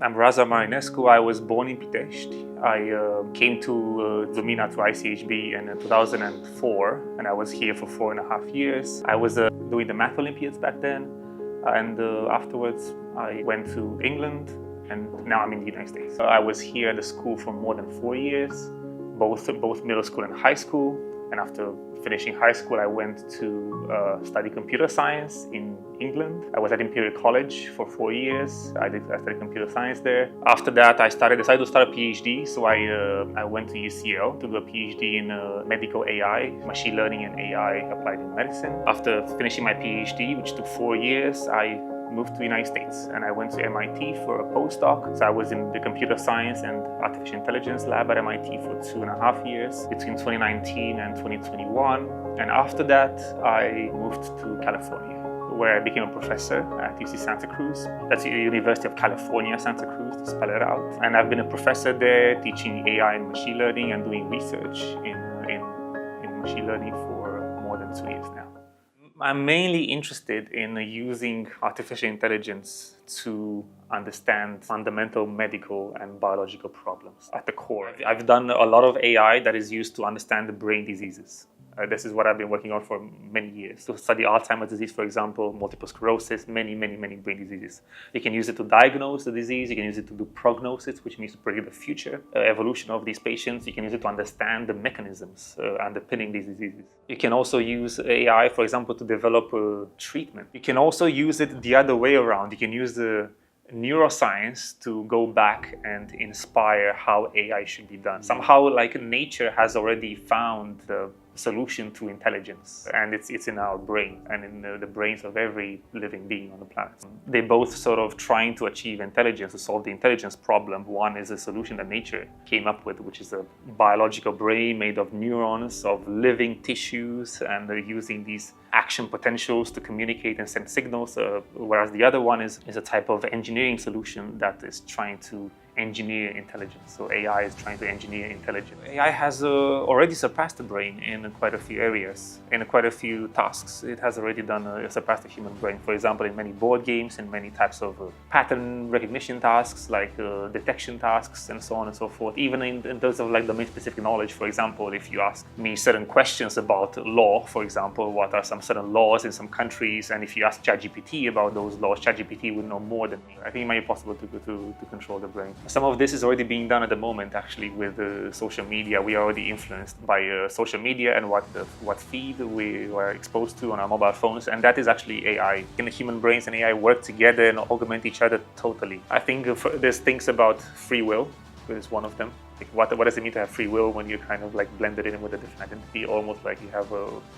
I'm Raza Marinescu. I was born in Pitești. I came to Romania to ICHB in 2004, and I was here for 4.5 years. I was doing the Math Olympiads back then, and afterwards I went to England, and now I'm in the United States. I was here at the school for more than 4 years, both middle school and high school. And after finishing high school, I went to study computer science in England. I was at Imperial College for 4 years. I studied computer science there. After that, I decided to start a PhD. So I went to UCL to do a PhD in medical AI, machine learning and AI applied in medicine. After finishing my PhD, which took 4 years, I moved to the United States and I went to MIT for a postdoc. So I was in the computer science and artificial intelligence lab at MIT for 2.5 years between 2019 and 2021. And after that, I moved to California, where I became a professor at UC Santa Cruz. That's the University of California, Santa Cruz, to spell it out. And I've been a professor there teaching AI and machine learning and doing research in machine learning for more than 2 years now. I'm mainly interested in using artificial intelligence to understand fundamental medical and biological problems at the core. I've done a lot of AI that is used to understand the brain diseases. This is what I've been working on for many years. To study Alzheimer's disease, for example, multiple sclerosis, many brain diseases. You can use it to diagnose the disease. You can use it to do prognosis, which means to predict the future evolution of these patients. You can use it to understand the mechanisms underpinning these diseases. You can also use AI, for example, to develop a treatment. You can also use it the other way around. You can use the neuroscience to go back and inspire how AI should be done. Somehow, like nature has already found the solution to intelligence, and it's in our brain and in the brains of every living being on the planet. They both sort of trying to achieve intelligence, to solve the intelligence problem. One is a solution that nature came up with, which is a biological brain made of neurons, of living tissues, and they're using these action potentials to communicate and send signals, whereas the other one is a type of engineering solution that is trying to engineer intelligence. So AI is trying to engineer intelligence. AI has already surpassed the brain in quite a few areas, in quite a few tasks. It has already surpassed the human brain. For example, in many board games and many types of pattern recognition tasks, like detection tasks and so on and so forth. Even in terms of like domain-specific knowledge, for example, if you ask me certain questions about law, for example, what are some certain laws in some countries, and if you ask ChatGPT about those laws, ChatGPT would know more than me. I think it might be possible to control the brain. Some of this is already being done at the moment, actually, with social media. We are already influenced by social media and what feed we are exposed to on our mobile phones, and that is actually AI. Can the human brains and AI work together and augment each other totally? I think there's things about free will, which is one of them. Like what does it mean to have free will when you're kind of like blended in with a different identity, almost like you have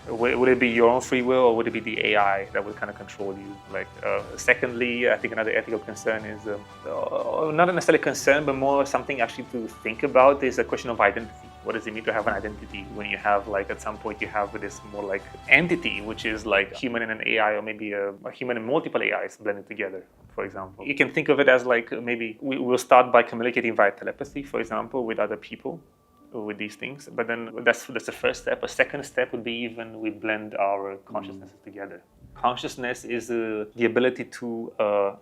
would it be your own free will, or would it be the AI that would kind of control you? Like secondly, I think another ethical concern is not necessarily concern, but more something actually to think about is a question of identity. What does it mean to have an identity when you have, like, at some point you have this more like entity, which is like human and an AI, or maybe a human and multiple AIs blended together, for example. You can think of it as like maybe we'll start by communicating via telepathy, for example, with other people, with these things. But then that's the first step. A second step would be even we blend our consciousnesses together. Consciousness is the ability to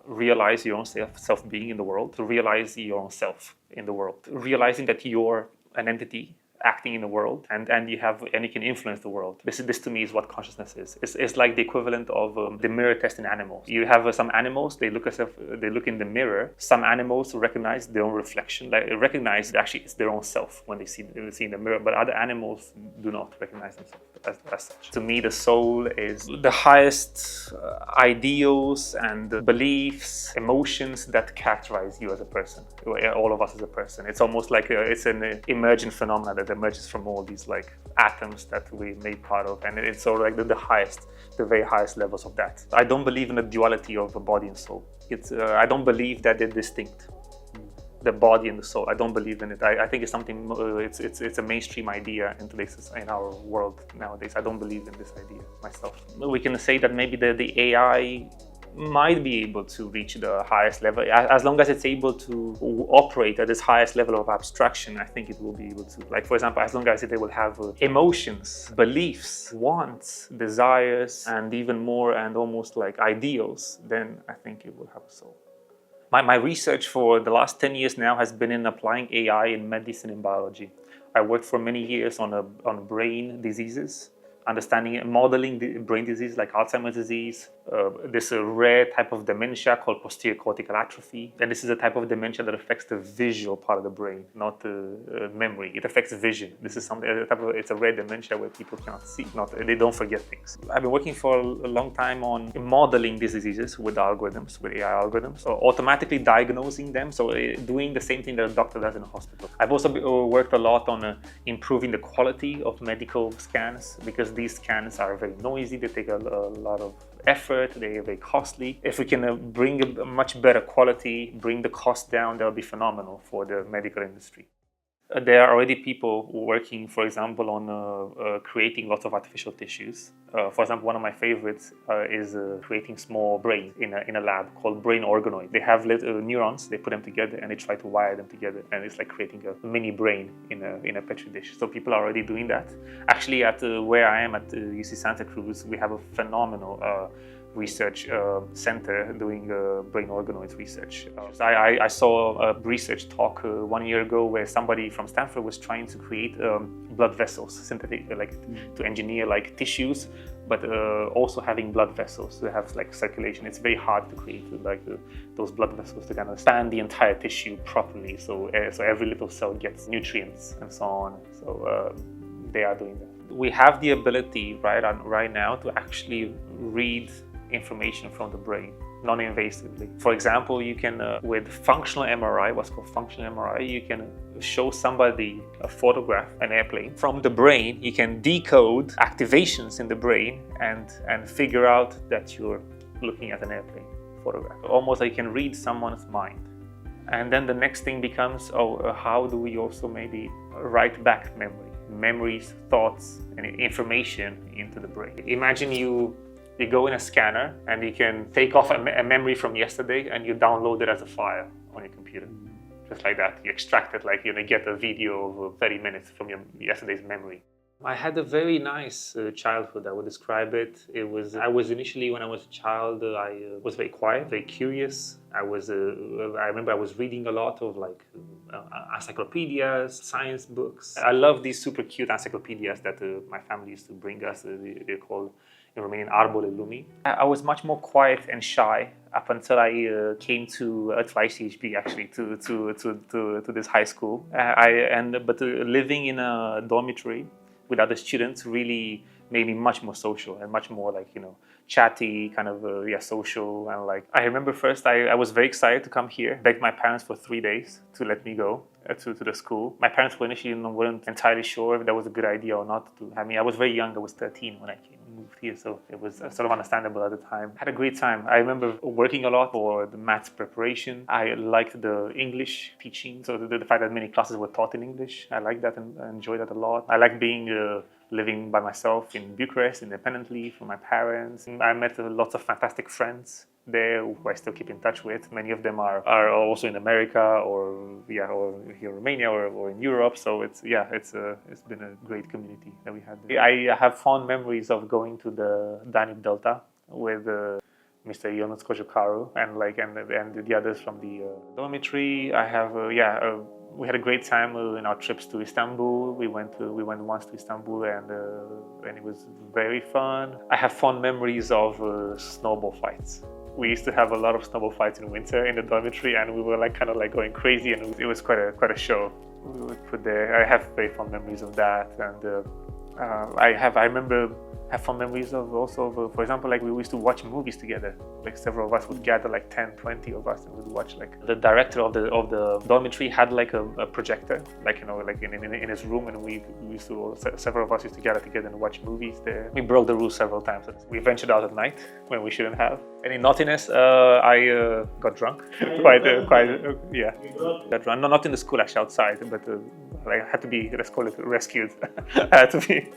realize your own self-being in the world, to realize your own self in the world, realizing that you're an entity acting in the world, and you can influence the world. This to me is what consciousness is. It's like the equivalent of the mirror test in animals. You have some animals, they look in the mirror. Some animals recognize their own reflection, like recognize that actually it's their own self when they see in the mirror, but other animals do not recognize themselves as such. To me, the soul is the highest ideals and beliefs, emotions that characterize you as a person, all of us as a person. It's almost like it's an emergent phenomenon that emerges from all these like atoms that we made part of, and it's sort of like the very highest levels of that. I don't believe in the duality of the body and soul. I don't believe that they're distinct, the body and the soul. I don't believe in it. I think it's something. It's a mainstream idea in our world nowadays. I don't believe in this idea myself. We can say that maybe the AI might be able to reach the highest level. As long as it's able to operate at this highest level of abstraction, I think it will be able to. Like, for example, as long as it will have emotions, beliefs, wants, desires, and even more, and almost like ideals, then I think it will have a soul. My research for the last 10 years now has been in applying AI in medicine and biology. I worked for many years on brain diseases, understanding and modeling the brain disease like Alzheimer's disease. This rare type of dementia called posterior cortical atrophy. And this is a type of dementia that affects the visual part of the brain, not the memory. It affects vision. This is something, it's a rare dementia where people cannot see, they don't forget things. I've been working for a long time on modeling these diseases with algorithms, with AI algorithms, so automatically diagnosing them, so doing the same thing that a doctor does in a hospital. I've also worked a lot on improving the quality of medical scans, because these scans are very noisy, they take a lot of effort, they are very costly. If we can bring a much better quality, bring the cost down, that'll be phenomenal for the medical industry. There are already people working, for example, on creating lots of artificial tissues. For example, one of my favorites is creating small brains in a lab called brain organoid. They have little neurons, they put them together and they try to wire them together, and it's like creating a mini brain in a petri dish. So people are already doing that. Actually, at where I am at UC Santa Cruz, we have a phenomenal research center doing brain organoids research. I saw a research talk 1 year ago where somebody from Stanford was trying to create blood vessels, synthetic, like to engineer like tissues, but also having blood vessels to have like circulation. It's very hard to create like those blood vessels to kind of span the entire tissue properly, so every little cell gets nutrients and so on. So they are doing that. We have the ability right now to actually read information from the brain non-invasively. For example, you can with functional MRI, what's called functional MRI, you can show somebody a photograph, an airplane from the brain. You can decode activations in the brain and figure out that you're looking at an airplane photograph. Almost like you can read someone's mind. And then the next thing becomes, how do we also maybe write back memories, thoughts, and information into the brain? Imagine you go in a scanner and you can take off a memory from yesterday and you download it as a file on your computer. Just like that. You extract it, like you're gonna get a video of 30 minutes from your yesterday's memory. I had a very nice childhood, I would describe it. I was initially, when I was a child, I was very quiet, very curious. I remember I was reading a lot of like encyclopedias, science books. I love these super cute encyclopedias that my family used to bring us. They're called in Romanian arbole lumii. I was much more quiet and shy up until I came to CHB, actually, to this high school. But living in a dormitory with other students really made me much more social and much more like, chatty, kind of social. And like, I remember first I was very excited to come here, begged my parents for 3 days to let me go to the school. My parents were initially weren't entirely sure if that was a good idea or not to have me. I was very young, I was 13 when I moved here, so it was sort of understandable at the time. I had a great time. I remember working a lot for the maths preparation. I liked the English teaching, so the fact that many classes were taught in English. I liked that and I enjoyed that a lot. I liked being living by myself in Bucharest independendly from my parents. I met lots of fantastic friends there who I still keep in touch with. Many of them are also in America or here in Romania or in Europe. So it's been a great community that we had there. I have fond memories of going to the Danube Delta with Mr. Ionuț Cojocaru and the others from the dormitory. We had a great time in our trips to Istanbul. We went once to Istanbul and it was very fun. I have fond memories of snowball fights. We used to have a lot of snowball fights in winter in the dormitory, and we were kind of going crazy, and it was quite a show we would put there. I have very fond memories of that, and I remember have fond memories of also, for example, we used to watch movies together. Several of us would gather 10, 20 of us and we'd watch. The director of the dormitory had a projector, in his room, and we used to, several of us used to gather together and watch movies there. We broke the rules several times. We ventured out at night when we shouldn't have. Any naughtiness? I got drunk. Got drunk. No, not in the school, actually, outside, but I had to be rescued. I had to be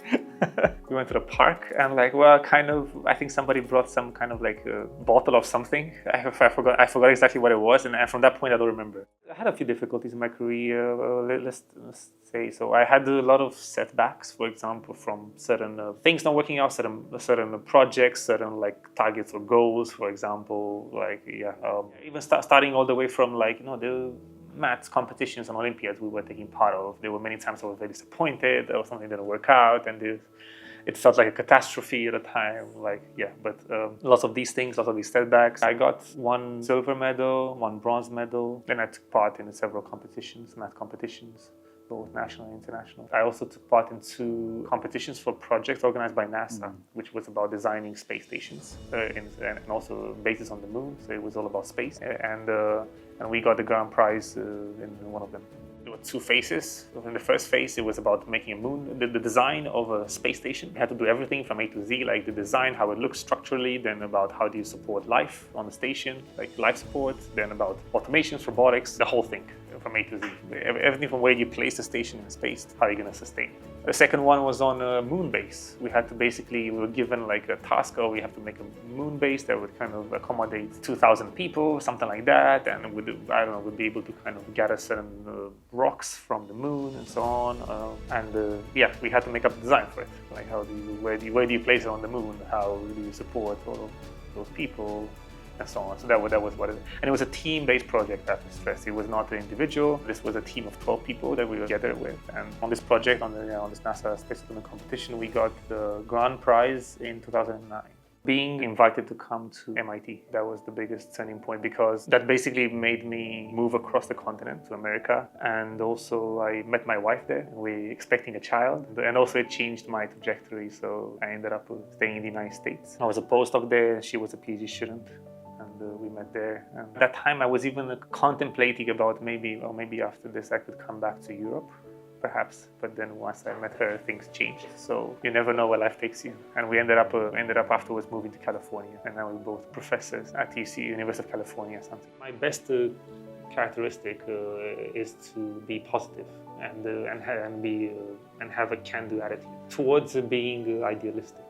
We went to the park and I think somebody brought some kind of like a bottle of something. I forgot exactly what it was, and from that point I don't remember. I had a few difficulties in my career, let's say. So I had a lot of setbacks, for example, from certain things not working out, certain projects, certain like targets or goals, for example, even starting all the way from the maths competitions and Olympiads we were taking part of. There were many times I was very disappointed or something didn't work out, and it felt like a catastrophe at the time. But lots of these things, lots of these setbacks. I got 1 silver medal, 1 bronze medal. Then I took part in several competitions, math competitions, both national and international. I also took part in 2 competitions for projects organized by NASA, which was about designing space stations and also bases on the moon. So it was all about space. And we got the grand prize in one of them. There were 2 phases. In the first phase, it was about making a moon, the design of a space station. You had to do everything from A to Z, like the design, how it looks structurally, then about how do you support life on the station, like life support, then about automations, robotics, the whole thing from A to Z. Everything from where you place the station in space, how you're going to sustain. The second one was on a moon base. We were given like a task, we have to make a moon base that would kind of accommodate 2,000 people, something like that, and we'd be able to kind of gather certain rocks from the moon and so on. We had to make up the design for it. Like where do you place it on the moon? How do you support all of those people? And so on. So that was what it is. And it was a team-based project, I have to stress. It was not an individual. This was a team of 12 people that we were together with. And on this project, on this NASA Space Station competition, we got the grand prize in 2009. Being invited to come to MIT, that was the biggest turning point, because that basically made me move across the continent to America. And also I met my wife there, and we're expecting a child. And also it changed my trajectory, so I ended up staying in the United States. I was a postdoc there, she was a PhD student. And we met there. And at that time, I was even contemplating about maybe after this I could come back to Europe, perhaps. But then once I met her, things changed. So you never know where life takes you. And we ended up afterwards moving to California, and now we're both professors at UC, University of California. Something. My best characteristic is to be positive and have a can-do attitude towards being idealistic.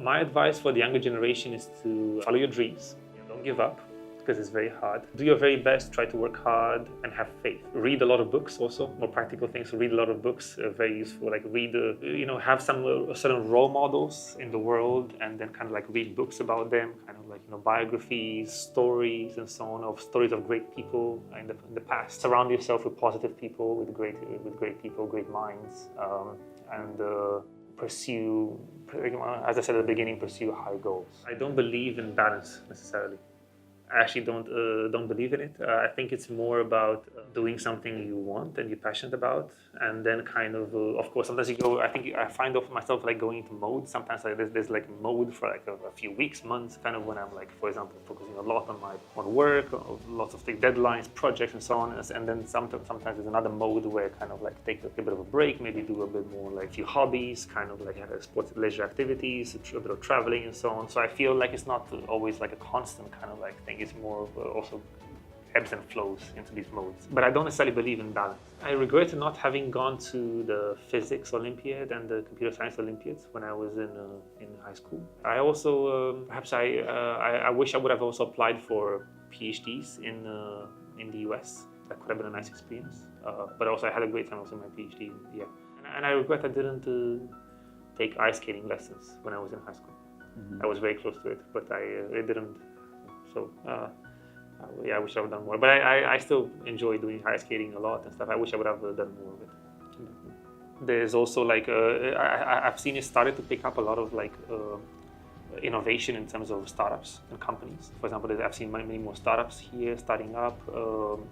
My advice for the younger generation is to follow your dreams. Don't give up, because it's very hard. Do your very best, try to work hard and have faith. Read a lot of books also, more practical things. Read a lot of books, very useful. Like have some certain role models in the world, and then kind of like read books about them, kind of like biographies, stories and so on, of stories of great people in the past. Surround yourself with positive people, with great people, great minds, and pursue, as I said at the beginning, pursue high goals. I don't believe in balance necessarily. I actually don't believe in it. I think it's more about doing something you want and you're passionate about, and then kind of course, sometimes I find myself like going into mode. Sometimes there's like mode for like a few weeks, months, kind of when I'm like, for example, focusing a lot on work, lots of deadlines, projects, and so on. And then sometimes there's another mode where I kind of like take a bit of a break, maybe do a bit more like a few hobbies, kind of like sports, leisure activities, a bit of traveling, and so on. So I feel like it's not always like a constant kind of like thing. It's more of also ebbs and flows into these modes. But I don't necessarily believe in balance. I regret not having gone to the physics Olympiad and the computer science Olympiads when I was in high school. I also I wish I would have also applied for PhDs in the US. That could have been a nice experience. But also I had a great time also in my PhD. Yeah, and I regret I didn't take ice skating lessons when I was in high school. I was very close to it, but I didn't. So I wish I would have done more. But I still enjoy doing ice skating a lot and stuff. I wish I would have done more of it. There's also like I've seen it started to pick up a lot of like innovation in terms of startups and companies. For example, I've seen many more startups here starting up,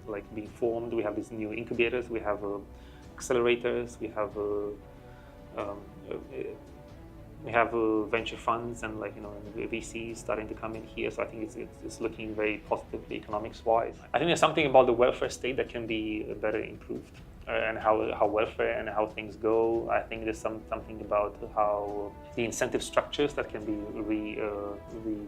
like being formed. We have these new incubators. We have accelerators. We have venture funds and VCs starting to come in here. So I think it's looking very positively economics-wise. I think there's something about the welfare state that can be better improved. and how welfare and how things go. I think there's something about how the incentive structures that can be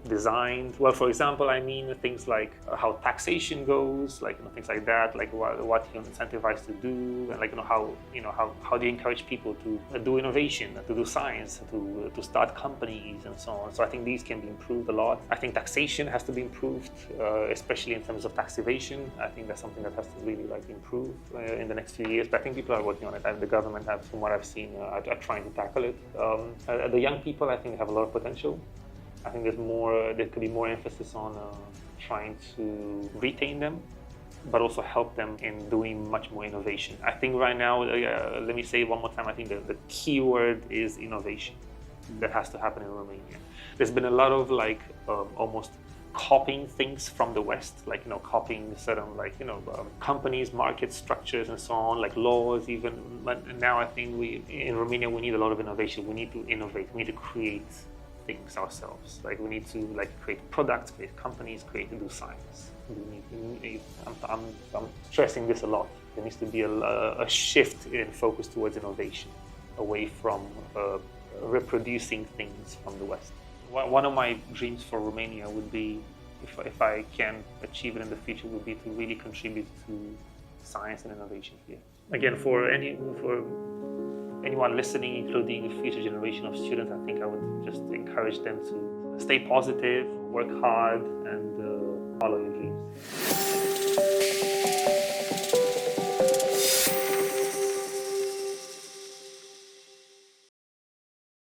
redesigned. Well, for example, I mean things like how taxation goes, like things like that, like what you're incentivized to do, and like how do you encourage people to do innovation, to do science, to start companies and so on. So I think these can be improved a lot. I think taxation has to be improved, especially in terms of tax evasion. I think that's something that has to really improve in the next few years. But I think people are working on it. The government, from what I've seen, are trying to tackle it. The young people, I think, have a lot of potential. I think there could be more emphasis on trying to retain them, but also help them in doing much more innovation. I think right now, let me say it one more time, I think the key word is innovation. That has to happen in Romania. There's been a lot of almost copying things from the West, copying certain companies, market structures and so on, like laws even. But now I think in Romania we need a lot of innovation. We need to innovate. We need to create things ourselves. We need to create products, create companies, do science. I'm stressing this a lot. There needs to be a shift in focus towards innovation, away from reproducing things from the West. One of my dreams for Romania would be, if I can achieve it in the future, would be to really contribute to science and innovation here. Again, for anyone listening, including a future generation of students, I think I would just encourage them to stay positive, work hard, and follow your dreams.